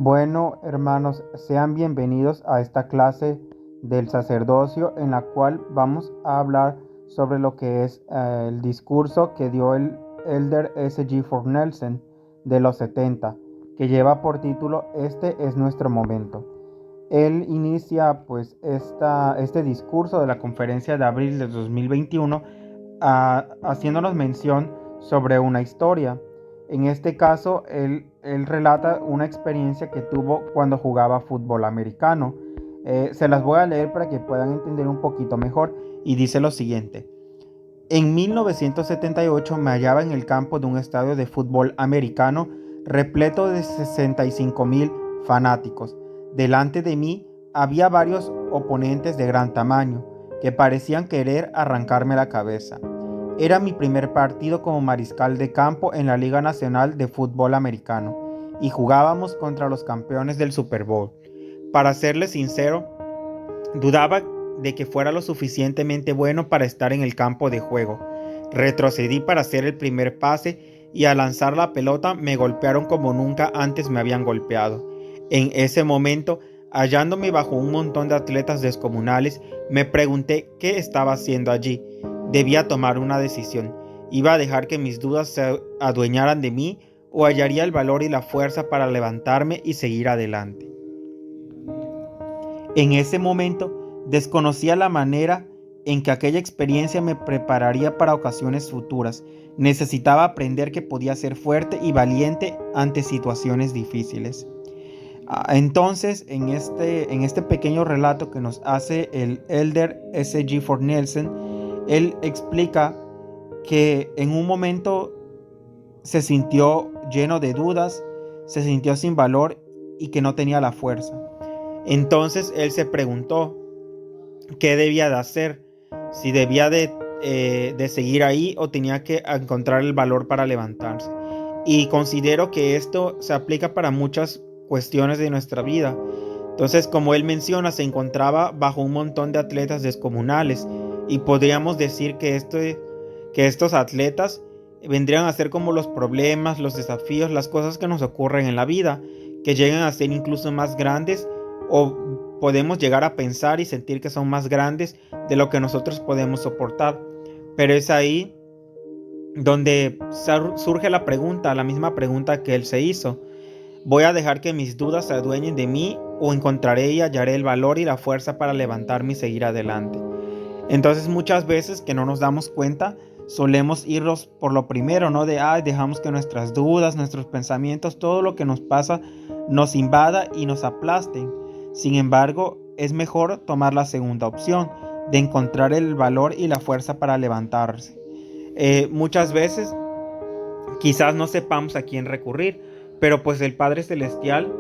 Bueno, hermanos, sean bienvenidos a esta clase del sacerdocio en la cual vamos a hablar sobre lo que es el discurso que dio el Elder S. G. Ford Nelson de los 70, que lleva por título Este es nuestro momento. Él inicia pues este discurso de la conferencia de abril de 2021 haciéndonos mención sobre una historia. En este caso, él relata una experiencia que tuvo cuando jugaba fútbol americano. Se las voy a leer para que puedan entender un poquito mejor y dice lo siguiente. En 1978 me hallaba en el campo de un estadio de fútbol americano repleto de 65,000 fanáticos. Delante de mí había varios oponentes de gran tamaño que parecían querer arrancarme la cabeza. Era mi primer partido como mariscal de campo en la Liga Nacional de Fútbol Americano y jugábamos contra los campeones del Super Bowl. Para serles sincero, dudaba de que fuera lo suficientemente bueno para estar en el campo de juego. Retrocedí para hacer el primer pase y al lanzar la pelota me golpearon como nunca antes me habían golpeado. En ese momento, hallándome bajo un montón de atletas descomunales, me pregunté qué estaba haciendo allí. Debía tomar una decisión. ¿Iba a dejar que mis dudas se adueñaran de mí o hallaría el valor y la fuerza para levantarme y seguir adelante? En ese momento desconocía la manera en que aquella experiencia me prepararía para ocasiones futuras. Necesitaba aprender que podía ser fuerte y valiente ante situaciones difíciles. Entonces, en este pequeño relato que nos hace el Elder S. G. Ford Nelson, él explica que en un momento se sintió lleno de dudas, se sintió sin valor y que no tenía la fuerza. Entonces él se preguntó qué debía de hacer, si debía de seguir ahí o tenía que encontrar el valor para levantarse. Y considero que esto se aplica para muchas cuestiones de nuestra vida. Entonces, como él menciona, se encontraba bajo un montón de atletas descomunales y podríamos decir que estos atletas vendrían a ser como los problemas, los desafíos, las cosas que nos ocurren en la vida, que llegan a ser incluso más grandes o podemos llegar a pensar y sentir que son más grandes de lo que nosotros podemos soportar. Pero es ahí donde surge la pregunta, la misma pregunta que él se hizo. ¿Voy a dejar que mis dudas se adueñen de mí o encontraré y hallaré el valor y la fuerza para levantarme y seguir adelante? Entonces muchas veces que no nos damos cuenta, solemos irnos por lo primero, ¿no? Dejamos que nuestras dudas, nuestros pensamientos, todo lo que nos pasa nos invada y nos aplasten. Sin embargo, es mejor tomar la segunda opción, de encontrar el valor y la fuerza para levantarse. Muchas veces quizás no sepamos a quién recurrir, pero pues el Padre Celestial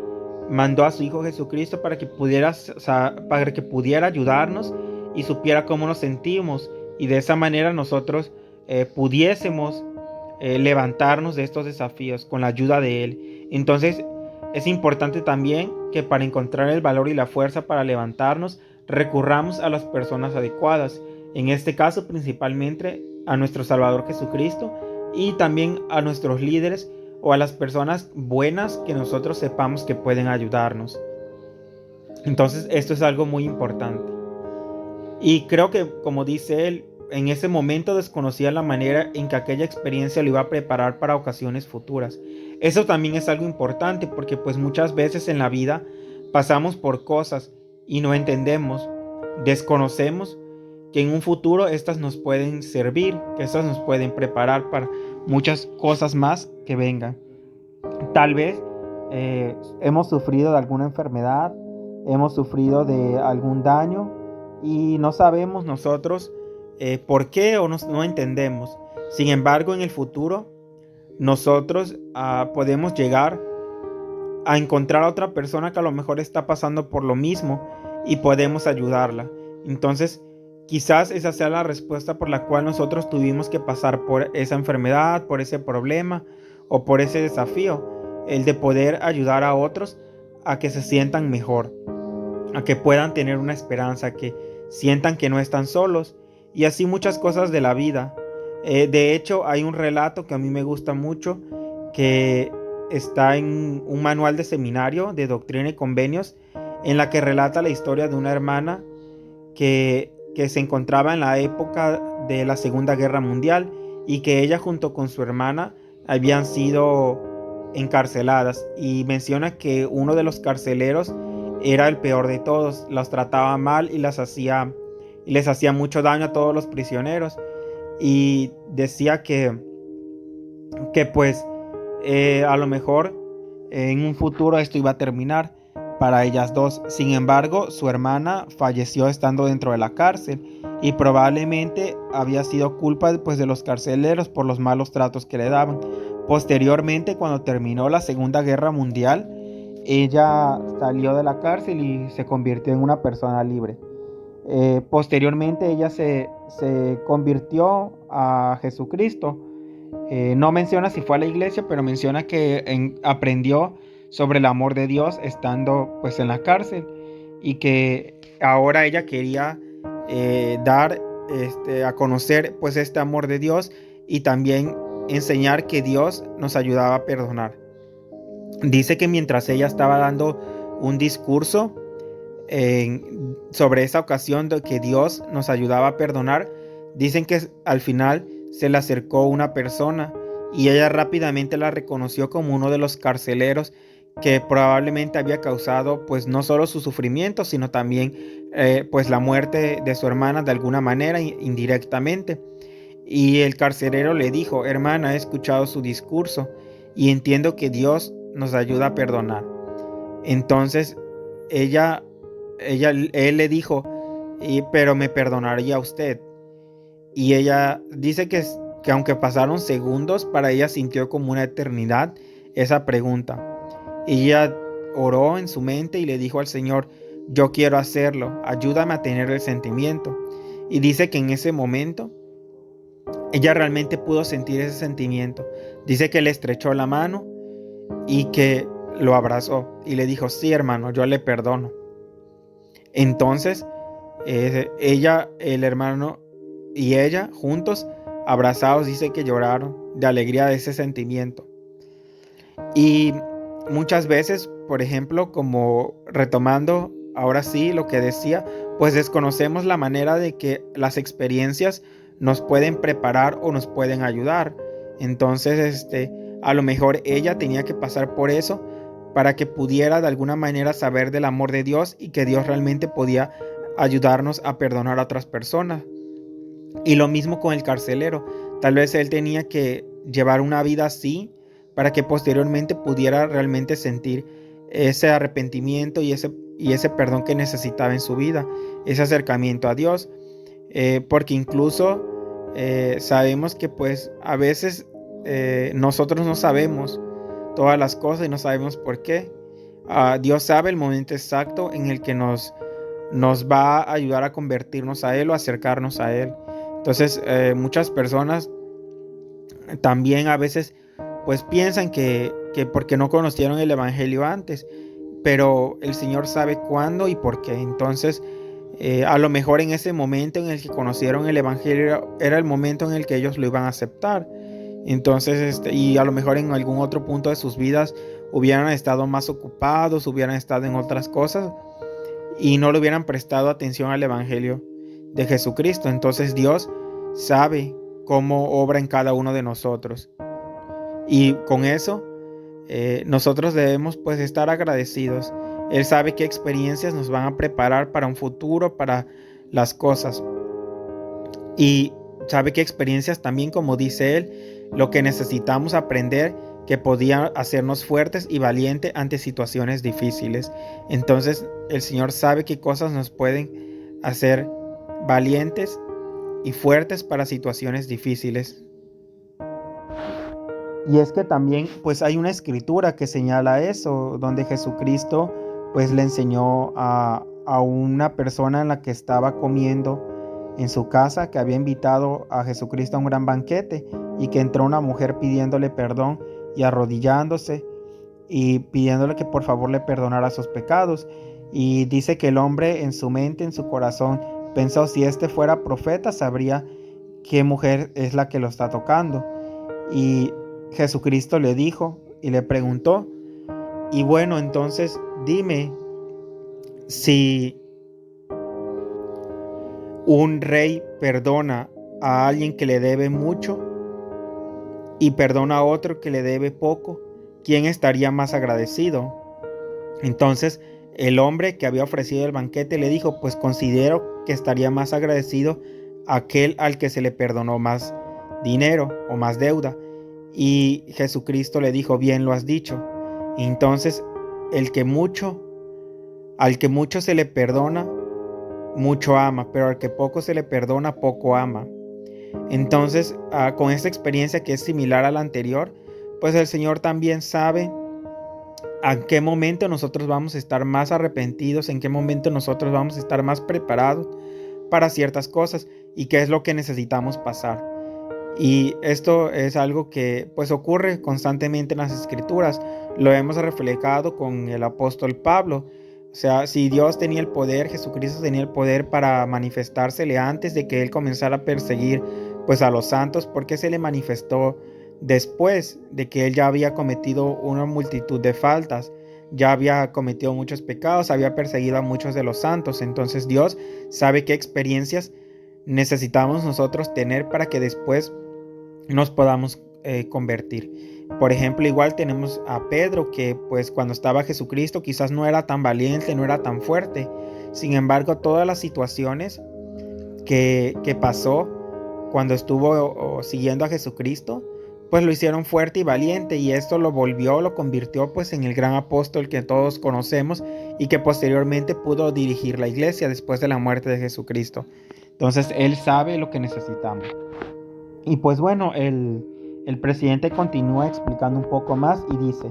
mandó a su Hijo Jesucristo para que pudiera ayudarnos y supiera cómo nos sentimos y de esa manera nosotros pudiésemos levantarnos de estos desafíos con la ayuda de Él. Entonces es importante también que para encontrar el valor y la fuerza para levantarnos recurramos a las personas adecuadas, en este caso principalmente a nuestro Salvador Jesucristo y también a nuestros líderes o a las personas buenas que nosotros sepamos que pueden ayudarnos. Entonces esto es algo muy importante. Y creo que, como dice él, en ese momento desconocía la manera en que aquella experiencia lo iba a preparar para ocasiones futuras. Eso también es algo importante porque pues muchas veces en la vida pasamos por cosas y no entendemos, desconocemos que en un futuro estas nos pueden servir, que estas nos pueden preparar para muchas cosas más que vengan. Tal vez hemos sufrido de alguna enfermedad, hemos sufrido de algún daño y no sabemos nosotros por qué o no entendemos. Sin embargo, en el futuro nosotros podemos llegar a encontrar a otra persona que a lo mejor está pasando por lo mismo y podemos ayudarla. Entonces, quizás esa sea la respuesta por la cual nosotros tuvimos que pasar por esa enfermedad, por ese problema o por ese desafío, el de poder ayudar a otros a que se sientan mejor, a que puedan tener una esperanza, que sientan que no están solos y así muchas cosas de la vida. De hecho, hay un relato que a mí me gusta mucho que está en un manual de seminario de doctrina y convenios en la que relata la historia de una hermana que se encontraba en la época de la Segunda Guerra Mundial y que ella junto con su hermana habían sido encarceladas, y menciona que uno de los carceleros era el peor de todos, los trataba mal y les hacía mucho daño a todos los prisioneros, y decía que pues a lo mejor en un futuro esto iba a terminar para ellas dos. Sin embargo, su hermana falleció estando dentro de la cárcel, y probablemente había sido culpa pues, de los carceleros por los malos tratos que le daban. Posteriormente, cuando terminó la Segunda Guerra Mundial, ella salió de la cárcel y se convirtió en una persona libre. Posteriormente ella se convirtió a Jesucristo. No menciona si fue a la iglesia, pero menciona que aprendió sobre el amor de Dios estando pues en la cárcel, y que ahora ella quería dar a conocer pues este amor de Dios, y también enseñar que Dios nos ayudaba a perdonar. Dice que mientras ella estaba dando un discurso sobre esa ocasión de que Dios nos ayudaba a perdonar, dicen que al final se le acercó una persona y ella rápidamente la reconoció como uno de los carceleros que probablemente había causado pues no solo su sufrimiento, sino también pues la muerte de su hermana de alguna manera indirectamente. Y el carcelero le dijo: hermana, he escuchado su discurso y entiendo que Dios nos ayuda a perdonar. Entonces él le dijo: pero me perdonaría usted. Y ella dice que aunque pasaron segundos, para ella sintió como una eternidad esa pregunta. Y ella oró en su mente y le dijo al Señor: yo quiero hacerlo, ayúdame a tener el sentimiento. Y dice que en ese momento ella realmente pudo sentir ese sentimiento. Dice que le estrechó la mano y que lo abrazó y le dijo: sí, hermano, yo le perdono. Entonces ella, el hermano y ella juntos, abrazados, dice que lloraron de alegría de ese sentimiento. Y muchas veces, por ejemplo, como retomando ahora sí lo que decía, pues desconocemos la manera de que las experiencias nos pueden preparar o nos pueden ayudar. Entonces, a lo mejor ella tenía que pasar por eso para que pudiera de alguna manera saber del amor de Dios y que Dios realmente podía ayudarnos a perdonar a otras personas. Y lo mismo con el carcelero. Tal vez él tenía que llevar una vida así para que posteriormente pudiera realmente sentir ese arrepentimiento y ese perdón que necesitaba en su vida, ese acercamiento a Dios. Porque incluso sabemos que pues a veces nosotros no sabemos todas las cosas y no sabemos por qué. Dios sabe el momento exacto en el que nos va a ayudar a convertirnos a Él o acercarnos a Él. Entonces muchas personas también a veces pues piensan que porque no conocieron el Evangelio antes, pero el Señor sabe cuándo y por qué. Entonces a lo mejor en ese momento en el que conocieron el Evangelio era el momento en el que ellos lo iban a aceptar. Entonces y a lo mejor en algún otro punto de sus vidas hubieran estado más ocupados, hubieran estado en otras cosas y no le hubieran prestado atención al Evangelio de Jesucristo. Entonces Dios sabe cómo obra en cada uno de nosotros, y con eso nosotros debemos pues estar agradecidos. Él sabe qué experiencias nos van a preparar para un futuro, para las cosas, y sabe qué experiencias también, como dice Él, lo que necesitamos aprender que podía hacernos fuertes y valientes ante situaciones difíciles. Entonces el Señor sabe qué cosas nos pueden hacer valientes y fuertes para situaciones difíciles. Y es que también pues hay una escritura que señala eso, donde Jesucristo pues le enseñó a una persona en la que estaba comiendo en su casa, que había invitado a Jesucristo a un gran banquete, y que entró una mujer pidiéndole perdón y arrodillándose y pidiéndole que por favor le perdonara sus pecados. Y dice que el hombre en su mente, en su corazón, pensó: si este fuera profeta, sabría qué mujer es la que lo está tocando. Y Jesucristo le dijo: y le preguntó: y bueno, entonces dime, si un rey perdona a alguien que le debe mucho y perdona a otro que le debe poco, ¿quién estaría más agradecido? Entonces el hombre que había ofrecido el banquete le dijo: pues considero que estaría más agradecido aquel al que se le perdonó más dinero o más deuda. Y Jesucristo le dijo: bien lo has dicho. Entonces el que mucho, al que mucho se le perdona, mucho ama, pero al que poco se le perdona, poco ama. Entonces, con esta experiencia que es similar a la anterior, pues el Señor también sabe en qué momento nosotros vamos a estar más arrepentidos, en qué momento nosotros vamos a estar más preparados para ciertas cosas y qué es lo que necesitamos pasar. Y esto es algo que pues ocurre constantemente en las Escrituras. Lo hemos reflejado con el apóstol Pablo. O sea, si Dios tenía el poder, Jesucristo tenía el poder para manifestársele antes de que él comenzara a perseguir pues a los santos, ¿por qué se le manifestó después de que él ya había cometido una multitud de faltas? Ya había cometido muchos pecados, había perseguido a muchos de los santos. Entonces Dios sabe qué experiencias necesitamos nosotros tener para que después nos podamos convertir. Por ejemplo, igual tenemos a Pedro, que pues cuando estaba Jesucristo quizás no era tan valiente, no era tan fuerte. Sin embargo, todas las situaciones que pasó cuando estuvo siguiendo a Jesucristo, pues lo hicieron fuerte y valiente, y esto lo convirtió pues en el gran apóstol que todos conocemos y que posteriormente pudo dirigir la iglesia después de la muerte de Jesucristo. Entonces él sabe lo que necesitamos. Y pues bueno, el presidente continúa explicando un poco más y dice: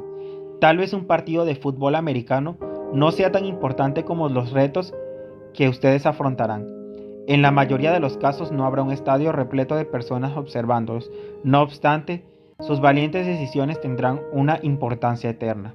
tal vez un partido de fútbol americano no sea tan importante como los retos que ustedes afrontarán. En la mayoría de los casos no habrá un estadio repleto de personas observándolos. No obstante, sus valientes decisiones tendrán una importancia eterna.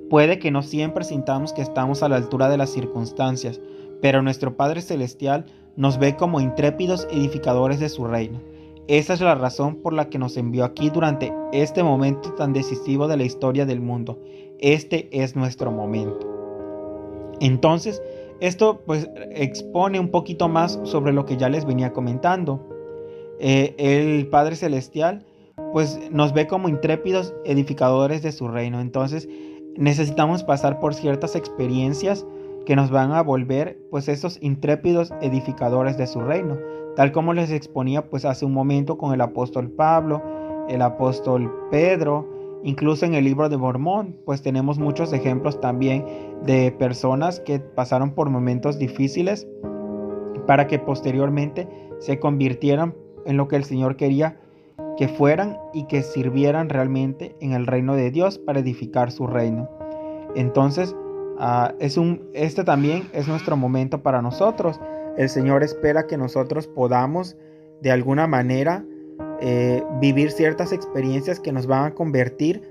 Puede que no siempre sintamos que estamos a la altura de las circunstancias, pero nuestro Padre Celestial nos ve como intrépidos edificadores de su reino. Esa es la razón por la que nos envió aquí durante este momento tan decisivo de la historia del mundo. Este es nuestro momento. Entonces, esto pues expone un poquito más sobre lo que ya les venía comentando. El Padre Celestial pues nos ve como intrépidos edificadores de su reino. Entonces necesitamos pasar por ciertas experiencias que nos van a volver pues esos intrépidos edificadores de su reino, tal como les exponía pues hace un momento con el apóstol Pablo, el apóstol Pedro. Incluso en el libro de Mormón pues tenemos muchos ejemplos también de personas que pasaron por momentos difíciles para que posteriormente se convirtieran en lo que el Señor quería que fueran y que sirvieran realmente en el reino de Dios para edificar su reino. Entonces, este también es nuestro momento para nosotros. El Señor espera que nosotros podamos de alguna manera vivir ciertas experiencias que nos van a convertir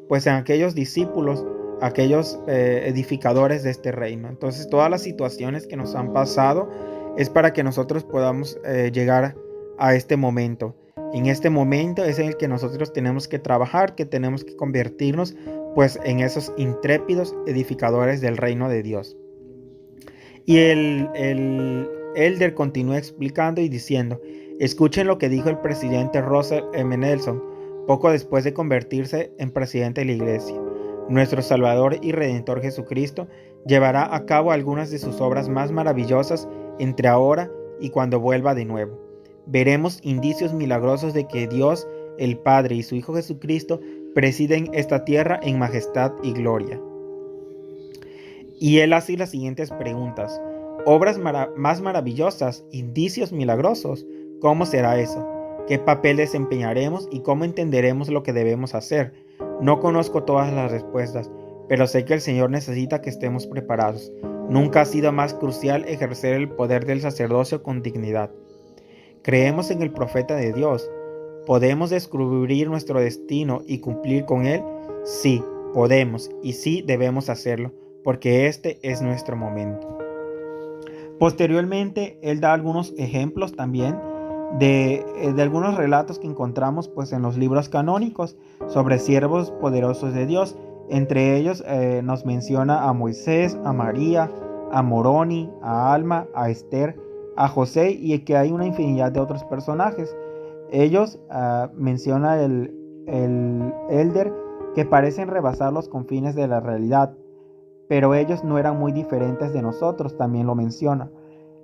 pues en aquellos discípulos, aquellos edificadores de este reino. Entonces, todas las situaciones que nos han pasado es para que nosotros podamos llegar a este momento. En este momento es en el que nosotros tenemos que trabajar, que tenemos que convertirnos pues en esos intrépidos edificadores del reino de Dios. Y el elder continúa explicando y diciendo: escuchen lo que dijo el presidente Russell M. Nelson poco después de convertirse en presidente de la iglesia. Nuestro Salvador y Redentor Jesucristo llevará a cabo algunas de sus obras más maravillosas entre ahora y cuando vuelva de nuevo. Veremos indicios milagrosos de que Dios, el Padre y su Hijo Jesucristo presiden esta tierra en majestad y gloria. Y él hace las siguientes preguntas: obras más maravillosas, indicios milagrosos, ¿cómo será eso? ¿Qué papel desempeñaremos y cómo entenderemos lo que debemos hacer? No conozco todas las respuestas, pero sé que el Señor necesita que estemos preparados. Nunca ha sido más crucial ejercer el poder del sacerdocio con dignidad. ¿Creemos en el profeta de Dios? ¿Podemos descubrir nuestro destino y cumplir con él? Sí, podemos y sí debemos hacerlo, porque este es nuestro momento. Posteriormente, él da algunos ejemplos también de algunos relatos que encontramos pues en los libros canónicos sobre siervos poderosos de Dios. Entre ellos nos menciona a Moisés, a María, a Moroni, a Alma, a Esther, a José, y que hay una infinidad de otros personajes. Ellos menciona el Elder, que parecen rebasar los confines de la realidad, pero ellos no eran muy diferentes de nosotros, también lo menciona.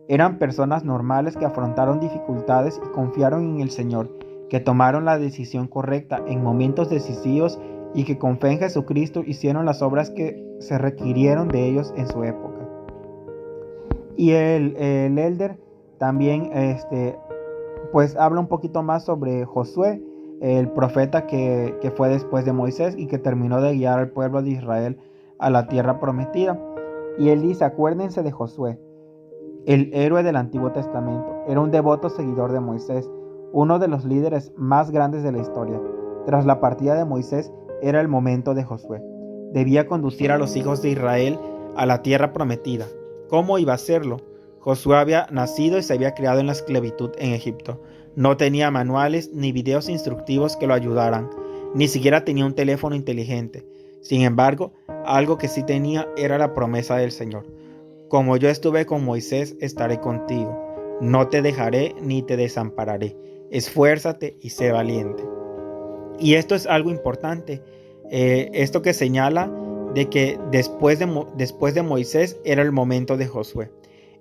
Eran personas normales que afrontaron dificultades y confiaron en el Señor, que tomaron la decisión correcta en momentos decisivos y que con fe en Jesucristo hicieron las obras que se requirieron de ellos en su época. Y el Elder también pues habla un poquito más sobre Josué, el profeta que fue después de Moisés y que terminó de guiar al pueblo de Israel a la tierra prometida. Y él dice: acuérdense de Josué, el héroe del Antiguo Testamento. Era un devoto seguidor de Moisés, uno de los líderes más grandes de la historia. Tras la partida de Moisés, era el momento de Josué. Debía conducir a los hijos de Israel a la tierra prometida. ¿Cómo iba a hacerlo? Josué había nacido y se había criado en la esclavitud en Egipto. No tenía manuales ni videos instructivos que lo ayudaran. Ni siquiera tenía un teléfono inteligente. Sin embargo, algo que sí tenía era la promesa del Señor. Como yo estuve con Moisés, estaré contigo. No te dejaré ni te desampararé. Esfuérzate y sé valiente. Y esto es algo importante. Esto que señala de que después de Moisés era el momento de Josué.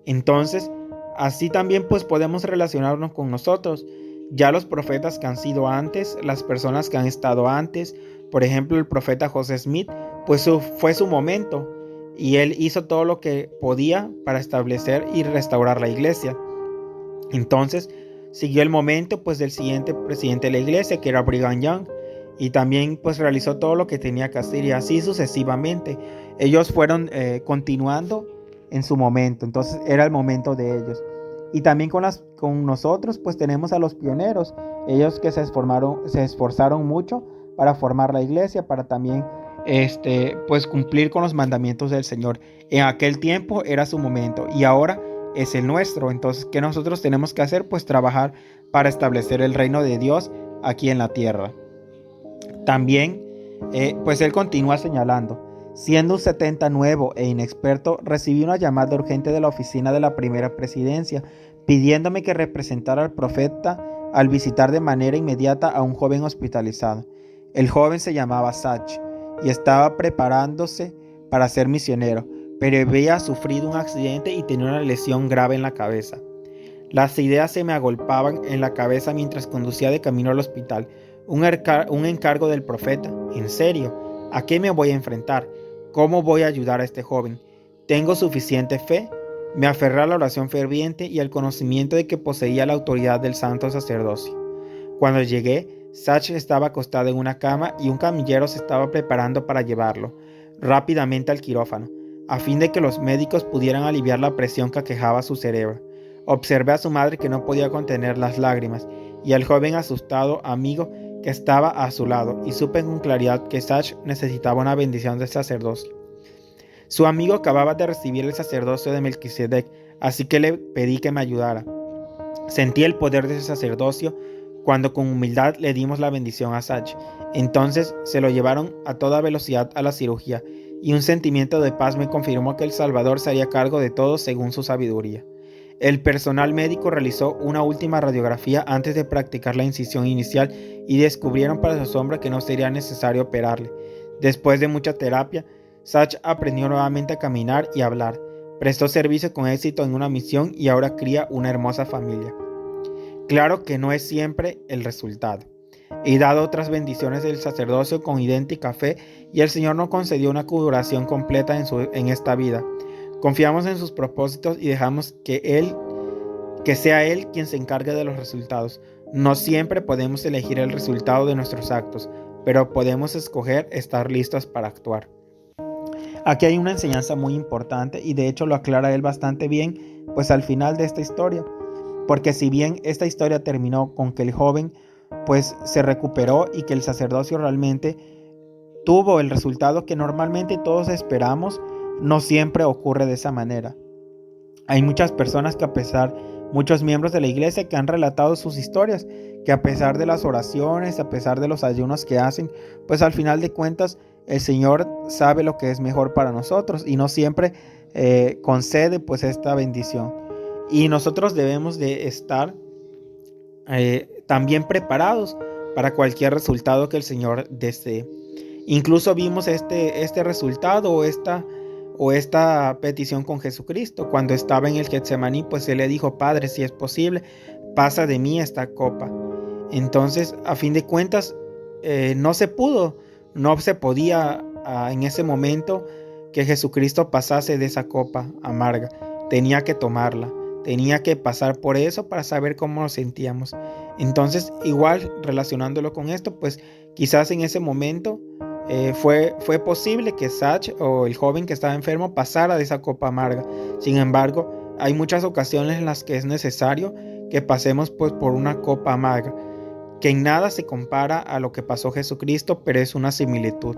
Entonces, así también pues podemos relacionarnos con nosotros. Ya los profetas que han sido antes, las personas que han estado antes, por ejemplo el profeta José Smith, pues fue su momento. Y él hizo todo lo que podía para establecer y restaurar la iglesia. Entonces siguió el momento pues del siguiente presidente de la iglesia, que era Brigham Young, y también pues realizó todo lo que tenía que hacer, y así sucesivamente. Ellos fueron continuando en su momento, entonces era el momento de ellos. Y también con nosotros pues tenemos a los pioneros, ellos que se esforzaron mucho para formar la iglesia, para también pues cumplir con los mandamientos del Señor. En aquel tiempo era su momento y ahora es el nuestro. Entonces, ¿qué nosotros tenemos que hacer? Pues trabajar para establecer el reino de Dios aquí en la tierra. También, pues él continúa señalando: siendo un 70 nuevo e inexperto, recibí una llamada urgente de la oficina de la primera presidencia, pidiéndome que representara al profeta al visitar de manera inmediata a un joven hospitalizado. El joven se llamaba Sach y estaba preparándose para ser misionero, pero había sufrido un accidente y tenía una lesión grave en la cabeza. Las ideas se me agolpaban en la cabeza mientras conducía de camino al hospital. Un encargo del profeta. ¿En serio? ¿A qué me voy a enfrentar? ¿Cómo voy a ayudar a este joven? ¿Tengo suficiente fe? Me aferré a la oración ferviente y al conocimiento de que poseía la autoridad del santo sacerdocio. Cuando llegué, Sach estaba acostado en una cama y un camillero se estaba preparando para llevarlo rápidamente al quirófano, a fin de que los médicos pudieran aliviar la presión que aquejaba su cerebro. Observé a su madre, que no podía contener las lágrimas, y al joven asustado amigo que estaba a su lado, y supe con claridad que Sach necesitaba una bendición del sacerdocio. Su amigo acababa de recibir el sacerdocio de Melquisedec, así que le pedí que me ayudara. Sentí el poder de ese sacerdocio cuando con humildad le dimos la bendición a Sach. Entonces se lo llevaron a toda velocidad a la cirugía, y un sentimiento de paz me confirmó que el Salvador se haría cargo de todo según su sabiduría. El personal médico realizó una última radiografía antes de practicar la incisión inicial y descubrieron para su asombro que no sería necesario operarle. Después de mucha terapia, Sach aprendió nuevamente a caminar y a hablar. Prestó servicio con éxito en una misión y ahora cría una hermosa familia. Claro que no es siempre el resultado. He dado otras bendiciones del sacerdocio con idéntica fe y el Señor nos concedió una curación completa en esta vida. Confiamos en sus propósitos y dejamos que sea Él quien se encargue de los resultados. No siempre podemos elegir el resultado de nuestros actos, pero podemos escoger estar listos para actuar. Aquí hay una enseñanza muy importante y de hecho lo aclara él bastante bien, pues al final de esta historia. Porque si bien esta historia terminó con que el joven pues se recuperó y que el sacerdocio realmente tuvo el resultado que normalmente todos esperamos, no siempre ocurre de esa manera. Hay muchas personas que a pesar muchos miembros de la iglesia que han relatado sus historias, que a pesar de las oraciones, a pesar de los ayunos que hacen, pues al final de cuentas el Señor sabe lo que es mejor para nosotros y no siempre concede pues esta bendición. Y nosotros debemos de estar también preparados para cualquier resultado que el Señor desee. Incluso vimos este resultado o esta petición con Jesucristo. Cuando estaba en el Getsemaní, pues Él le dijo: Padre, si es posible, pasa de mí esta copa. Entonces, a fin de cuentas, no se podía en ese momento que Jesucristo pasase de esa copa amarga. Tenía que tomarla. Tenía que pasar por eso para saber cómo nos sentíamos. Entonces, igual relacionándolo con esto, pues quizás en ese momento fue posible que Zach, o el joven que estaba enfermo, pasara de esa copa amarga. Sin embargo, hay muchas ocasiones en las que es necesario que pasemos pues por una copa amarga, que en nada se compara a lo que pasó Jesucristo, pero es una similitud.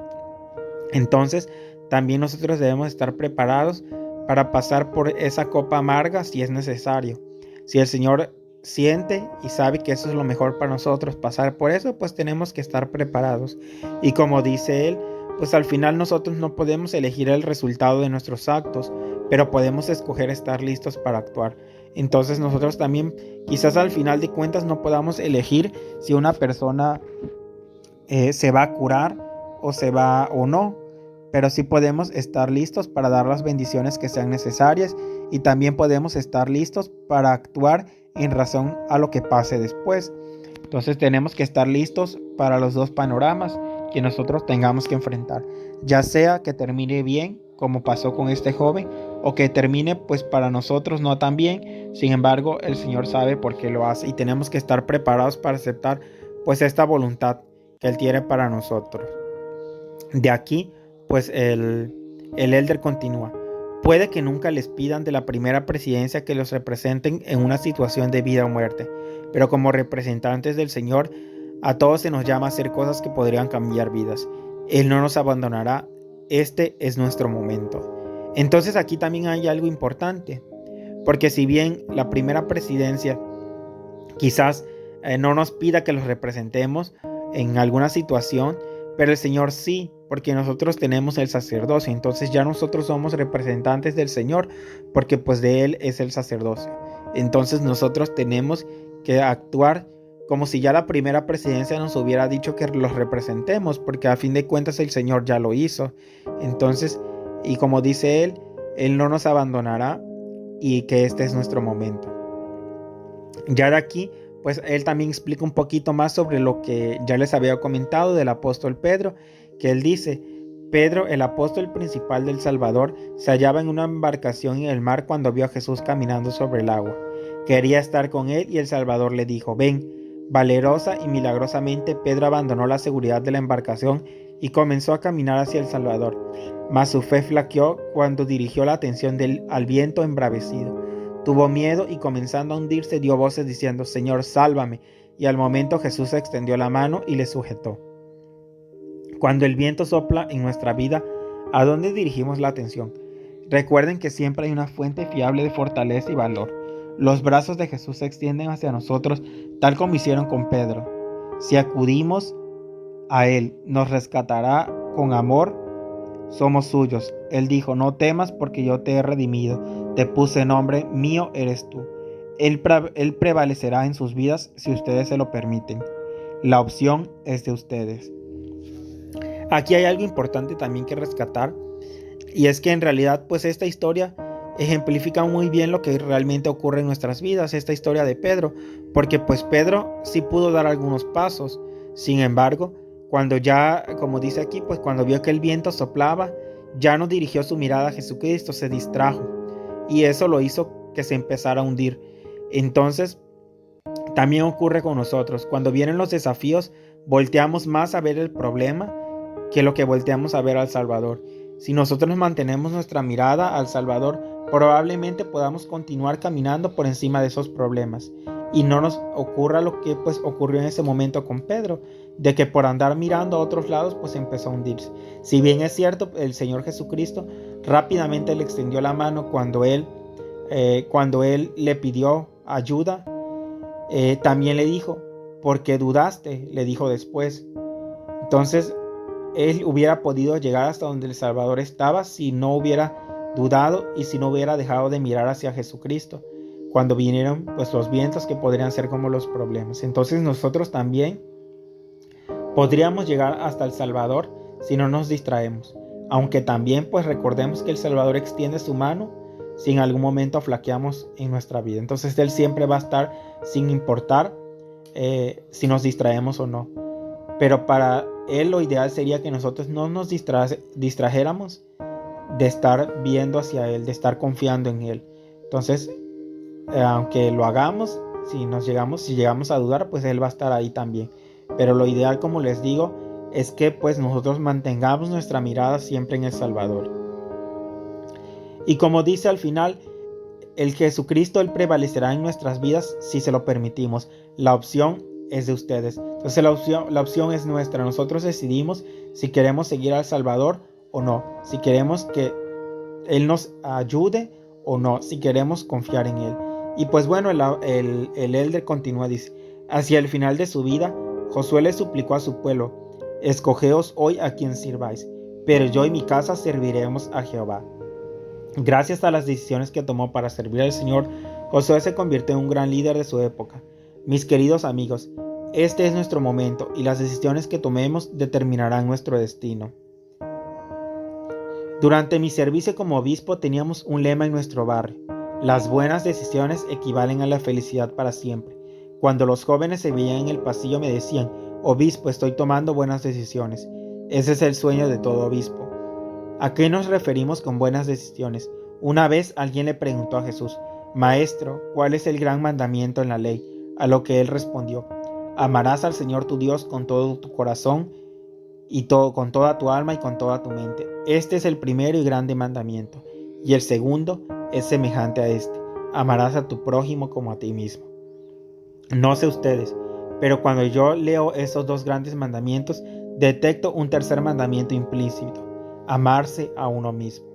Entonces, también nosotros debemos estar preparados para pasar por esa copa amarga si es necesario. Si el Señor siente y sabe que eso es lo mejor para nosotros, pasar por eso, pues tenemos que estar preparados. Y como dice él, pues al final nosotros no podemos elegir el resultado de nuestros actos, pero podemos escoger estar listos para actuar. Entonces nosotros también, quizás al final de cuentas, no podamos elegir si una persona se va a curar o se va o no, pero sí podemos estar listos para dar las bendiciones que sean necesarias, y también podemos estar listos para actuar en razón a lo que pase después. Entonces tenemos que estar listos para los dos panoramas que nosotros tengamos que enfrentar, ya sea que termine bien, como pasó con este joven, o que termine pues para nosotros no tan bien. Sin embargo, el Señor sabe por qué lo hace, y tenemos que estar preparados para aceptar pues esta voluntad que Él tiene para nosotros. De aquí pues el elder continúa: puede que nunca les pidan de la primera presidencia que los representen en una situación de vida o muerte, pero como representantes del Señor, a todos se nos llama a hacer cosas que podrían cambiar vidas. Él no nos abandonará. Este es nuestro momento. Entonces aquí también hay algo importante, porque si bien la primera presidencia quizás no nos pida que los representemos en alguna situación, pero el Señor sí, porque nosotros tenemos el sacerdocio. Entonces ya nosotros somos representantes del Señor, porque pues de Él es el sacerdocio. Entonces nosotros tenemos que actuar como si ya la primera presidencia nos hubiera dicho que los representemos, porque a fin de cuentas el Señor ya lo hizo. Entonces, y como dice Él no nos abandonará, y que este es nuestro momento. Ya de aquí, pues Él también explica un poquito más sobre lo que ya les había comentado del apóstol Pedro, que Él dice: Pedro, el apóstol principal del Salvador, se hallaba en una embarcación en el mar cuando vio a Jesús caminando sobre el agua. Quería estar con Él, y el Salvador le dijo: ven. Valerosa y milagrosamente Pedro abandonó la seguridad de la embarcación y comenzó a caminar hacia el Salvador. Mas su fe flaqueó cuando dirigió la atención al viento embravecido. Tuvo miedo y, comenzando a hundirse, dio voces diciendo: Señor, sálvame. Y al momento Jesús extendió la mano y le sujetó. Cuando el viento sopla en nuestra vida, ¿a dónde dirigimos la atención? Recuerden que siempre hay una fuente fiable de fortaleza y valor. Los brazos de Jesús se extienden hacia nosotros, tal como hicieron con Pedro. Si acudimos a Él, nos rescatará con amor. Somos suyos. Él dijo: no temas, porque yo te he redimido. Te puse nombre, mío eres tú. Él prevalecerá en sus vidas si ustedes se lo permiten. La opción es de ustedes. Aquí hay algo importante también que rescatar, y es que en realidad pues esta historia ejemplifica muy bien lo que realmente ocurre en nuestras vidas, esta historia de Pedro, porque pues Pedro sí pudo dar algunos pasos. Sin embargo, cuando ya, como dice aquí, pues cuando vio que el viento soplaba, ya no dirigió su mirada a Jesucristo, se distrajo, y eso lo hizo que se empezara a hundir. Entonces también ocurre con nosotros: cuando vienen los desafíos, volteamos más a ver el problema que lo que volteamos a ver al Salvador. Si nosotros mantenemos nuestra mirada al Salvador, probablemente podamos continuar caminando por encima de esos problemas, y no nos ocurra lo que pues ocurrió en ese momento con Pedro, de que por andar mirando a otros lados pues empezó a hundirse. Si bien es cierto, el Señor Jesucristo rápidamente le extendió la mano cuando él le pidió ayuda, también le dijo, ¿por qué dudaste?, le dijo después. Entonces, él hubiera podido llegar hasta donde el Salvador estaba si no hubiera dudado y si no hubiera dejado de mirar hacia Jesucristo cuando vinieron pues los vientos que podrían ser como los problemas. Entonces nosotros también podríamos llegar hasta el Salvador si no nos distraemos, aunque también pues recordemos que el Salvador extiende su mano si en algún momento flaqueamos en nuestra vida. Entonces Él siempre va a estar sin importar si nos distraemos o no. Pero para Él lo ideal sería que nosotros no nos distrajéramos de estar viendo hacia Él, de estar confiando en Él. Entonces, aunque lo hagamos, si llegamos a dudar, pues Él va a estar ahí también. Pero lo ideal, como les digo, es que pues nosotros mantengamos nuestra mirada siempre en el Salvador. Y como dice al final, el Jesucristo, Él prevalecerá en nuestras vidas si se lo permitimos. La opción es de ustedes. Entonces la opción es nuestra. Nosotros decidimos si queremos seguir al Salvador o no. Si queremos que Él nos ayude o no. Si queremos confiar en Él. Y pues bueno, el elder continúa, dice: hacia el final de su vida, Josué le suplicó a su pueblo: escogeos hoy a quien sirváis, pero yo y mi casa serviremos a Jehová. Gracias a las decisiones que tomó para servir al Señor, Josué se convirtió en un gran líder de su época. Mis queridos amigos, este es nuestro momento y las decisiones que tomemos determinarán nuestro destino. Durante mi servicio como obispo teníamos un lema en nuestro barrio: las buenas decisiones equivalen a la felicidad para siempre. Cuando los jóvenes se veían en el pasillo me decían: obispo, estoy tomando buenas decisiones. Ese es el sueño de todo obispo. ¿A qué nos referimos con buenas decisiones? Una vez alguien le preguntó a Jesús: Maestro, ¿cuál es el gran mandamiento en la ley? A lo que él respondió: amarás al Señor tu Dios con todo tu corazón y con toda tu alma y con toda tu mente. Este es el primero y grande mandamiento. Y el segundo es semejante a este: amarás a tu prójimo como a ti mismo. No sé ustedes, pero cuando yo leo esos dos grandes mandamientos, detecto un tercer mandamiento implícito: amarse a uno mismo.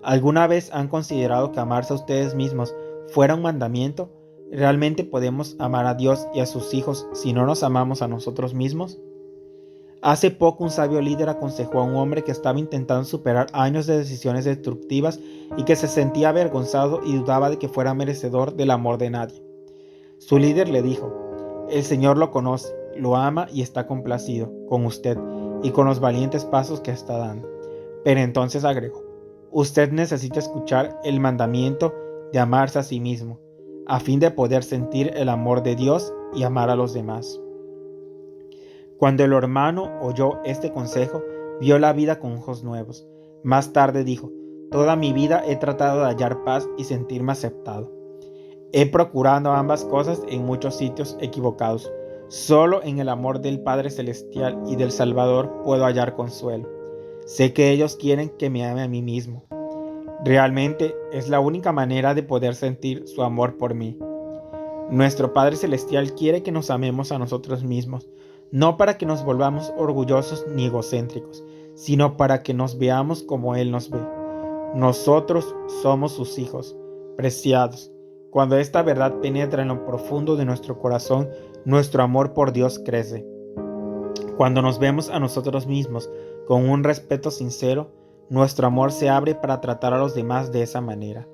¿Alguna vez han considerado que amarse a ustedes mismos fuera un mandamiento? ¿Realmente podemos amar a Dios y a sus hijos si no nos amamos a nosotros mismos? Hace poco un sabio líder aconsejó a un hombre que estaba intentando superar años de decisiones destructivas y que se sentía avergonzado y dudaba de que fuera merecedor del amor de nadie. Su líder le dijo: el Señor lo conoce, lo ama y está complacido con usted y con los valientes pasos que está dando. Pero entonces agregó: usted necesita escuchar el mandamiento de amarse a sí mismo, a fin de poder sentir el amor de Dios y amar a los demás. Cuando el hermano oyó este consejo, vio la vida con ojos nuevos. Más tarde dijo: toda mi vida he tratado de hallar paz y sentirme aceptado. He procurado ambas cosas en muchos sitios equivocados. Solo en el amor del Padre Celestial y del Salvador puedo hallar consuelo. Sé que ellos quieren que me ame a mí mismo. Realmente es la única manera de poder sentir su amor por mí. Nuestro Padre Celestial quiere que nos amemos a nosotros mismos, no para que nos volvamos orgullosos ni egocéntricos, sino para que nos veamos como Él nos ve. Nosotros somos sus hijos, preciados. Cuando esta verdad penetra en lo profundo de nuestro corazón, nuestro amor por Dios crece. Cuando nos vemos a nosotros mismos con un respeto sincero, nuestro amor se abre para tratar a los demás de esa manera.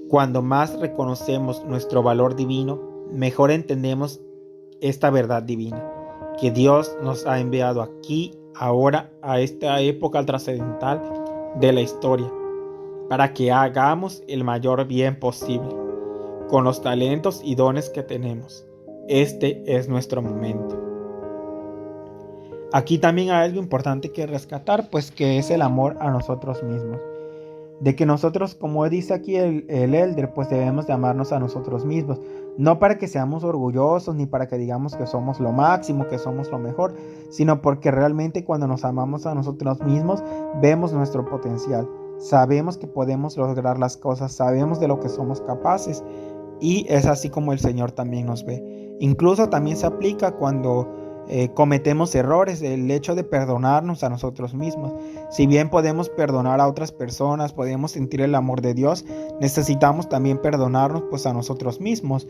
Cuando más reconocemos nuestro valor divino, mejor entendemos esta verdad divina, que Dios nos ha enviado aquí, ahora, a esta época trascendental de la historia, para que hagamos el mayor bien posible, con los talentos y dones que tenemos. Este es nuestro momento. Aquí también hay algo importante que rescatar, pues que es el amor a nosotros mismos. De que nosotros, como dice aquí el elder, pues debemos de amarnos a nosotros mismos. No para que seamos orgullosos, ni para que digamos que somos lo máximo, que somos lo mejor, sino porque realmente cuando nos amamos a nosotros mismos, vemos nuestro potencial. Sabemos que podemos lograr las cosas, sabemos de lo que somos capaces. Y es así como el Señor también nos ve. Incluso también se aplica cuando cometemos errores. El hecho de perdonarnos a nosotros mismos, si bien podemos perdonar a otras personas, podemos sentir el amor de Dios, necesitamos también perdonarnos pues a nosotros mismos.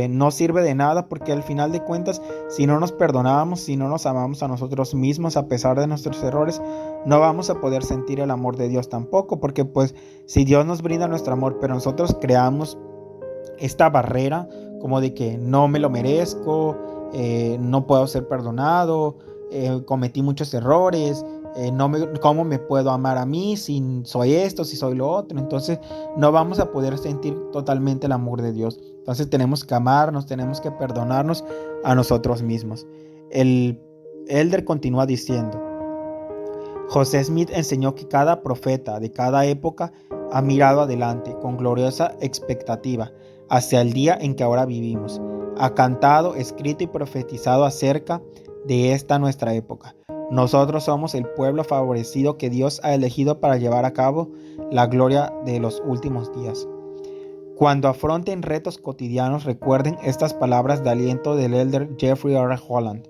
No sirve de nada, porque al final de cuentas, si no nos perdonamos, si no nos amamos a nosotros mismos a pesar de nuestros errores, no vamos a poder sentir el amor de Dios tampoco, porque pues si Dios nos brinda nuestro amor, pero nosotros creamos esta barrera como de que no me lo merezco, no puedo ser perdonado, cometí muchos errores, ¿cómo me puedo amar a mí si soy esto, si soy lo otro? Entonces no vamos a poder sentir totalmente el amor de Dios. Entonces tenemos que amarnos, tenemos que perdonarnos a nosotros mismos. El Elder continúa diciendo: José Smith enseñó que cada profeta de cada época ha mirado adelante con gloriosa expectativa hacia el día en que ahora vivimos. Ha cantado, escrito y profetizado acerca de esta nuestra época. Nosotros somos el pueblo favorecido que Dios ha elegido para llevar a cabo la gloria de los últimos días. Cuando afronten retos cotidianos, recuerden estas palabras de aliento del elder Jeffrey R. Holland.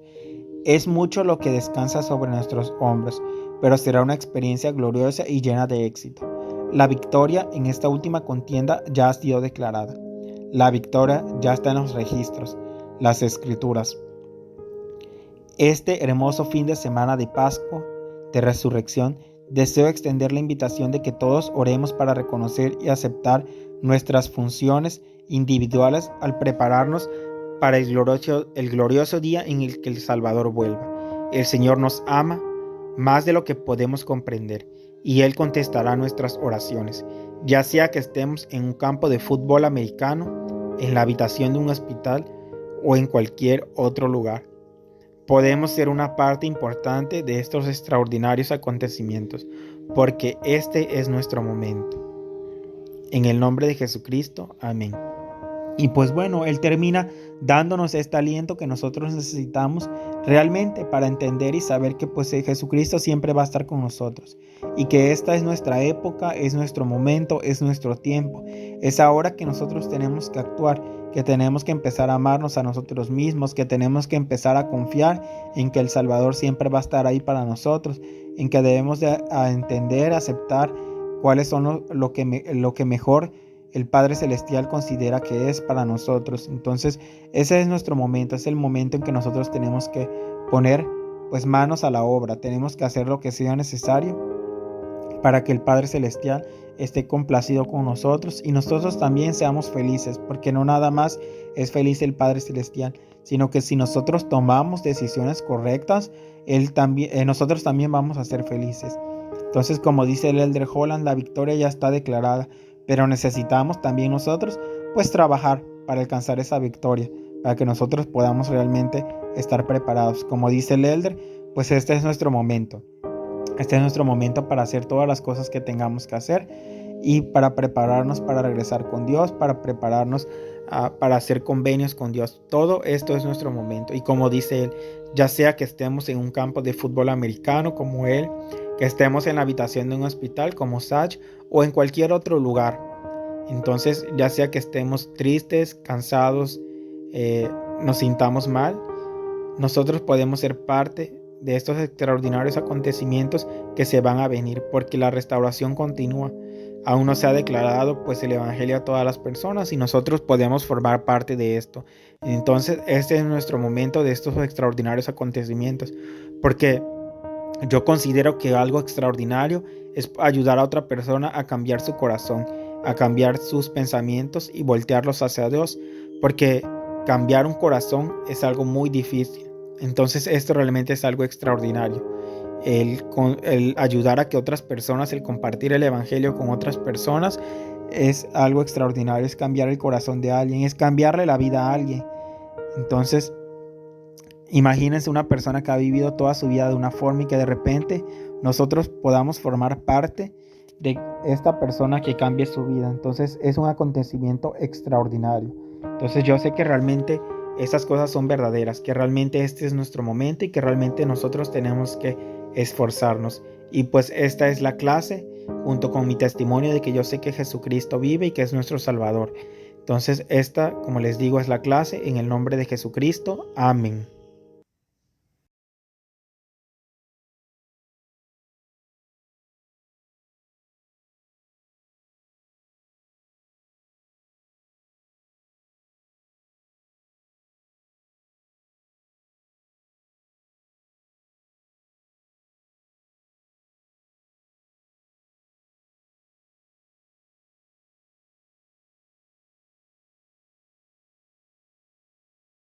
Es mucho lo que descansa sobre nuestros hombros, pero será una experiencia gloriosa y llena de éxito. La victoria en esta última contienda ya ha sido declarada. La victoria ya está en los registros, las escrituras. Este hermoso fin de semana de Pascua, de Resurrección, deseo extender la invitación de que todos oremos para reconocer y aceptar nuestras funciones individuales al prepararnos para el glorioso día en el que el Salvador vuelva. El Señor nos ama más de lo que podemos comprender, y Él contestará nuestras oraciones, ya sea que estemos en un campo de fútbol americano, en la habitación de un hospital o en cualquier otro lugar. Podemos ser una parte importante de estos extraordinarios acontecimientos, porque este es nuestro momento. En el nombre de Jesucristo, amén. Y pues bueno, Él termina dándonos este aliento que nosotros necesitamos realmente para entender y saber que pues Jesucristo siempre va a estar con nosotros, y que esta es nuestra época, es nuestro momento, es nuestro tiempo. Es ahora que nosotros tenemos que actuar, que tenemos que empezar a amarnos a nosotros mismos, que tenemos que empezar a confiar en que el Salvador siempre va a estar ahí para nosotros, en que debemos de entender, aceptar cuáles son lo que mejor el Padre Celestial considera que es para nosotros. Entonces ese es nuestro momento, es el momento en que nosotros tenemos que poner pues manos a la obra, tenemos que hacer lo que sea necesario para que el Padre Celestial esté complacido con nosotros y nosotros también seamos felices, porque no nada más es feliz el Padre Celestial, sino que si nosotros tomamos decisiones correctas, nosotros también vamos a ser felices. Entonces, como dice el elder Holland, la victoria ya está declarada, pero necesitamos también nosotros pues trabajar para alcanzar esa victoria, para que nosotros podamos realmente estar preparados. Como dice el elder, pues este es nuestro momento. Este es nuestro momento para hacer todas las cosas que tengamos que hacer y para prepararnos para regresar con Dios, para prepararnos para hacer convenios con Dios. Todo esto es nuestro momento. Y como dice él, ya sea que estemos en un campo de fútbol americano como él, que estemos en la habitación de un hospital como Sach, o en cualquier otro lugar. Entonces, ya sea que estemos tristes, cansados, nos sintamos mal, nosotros podemos ser parte de estos extraordinarios acontecimientos que se van a venir, porque la restauración continúa. Aún no se ha declarado pues el evangelio a todas las personas y nosotros podemos formar parte de esto. Entonces este es nuestro momento de estos extraordinarios acontecimientos, porque yo considero que algo extraordinario es ayudar a otra persona a cambiar su corazón, a cambiar sus pensamientos y voltearlos hacia Dios, porque cambiar un corazón es algo muy difícil. Entonces esto realmente es algo extraordinario. El ayudar a que otras personas, el compartir el evangelio con otras personas es algo extraordinario, es cambiar el corazón de alguien, es cambiarle la vida a alguien. Entonces imagínense una persona que ha vivido toda su vida de una forma y que de repente nosotros podamos formar parte de esta persona que cambie su vida. Entonces es un acontecimiento extraordinario. Entonces yo sé que realmente esas cosas son verdaderas, que realmente este es nuestro momento y que realmente nosotros tenemos que esforzarnos. Y pues esta es la clase, junto con mi testimonio de que yo sé que Jesucristo vive y que es nuestro Salvador. Entonces esta, como les digo, es la clase en el nombre de Jesucristo. Amén.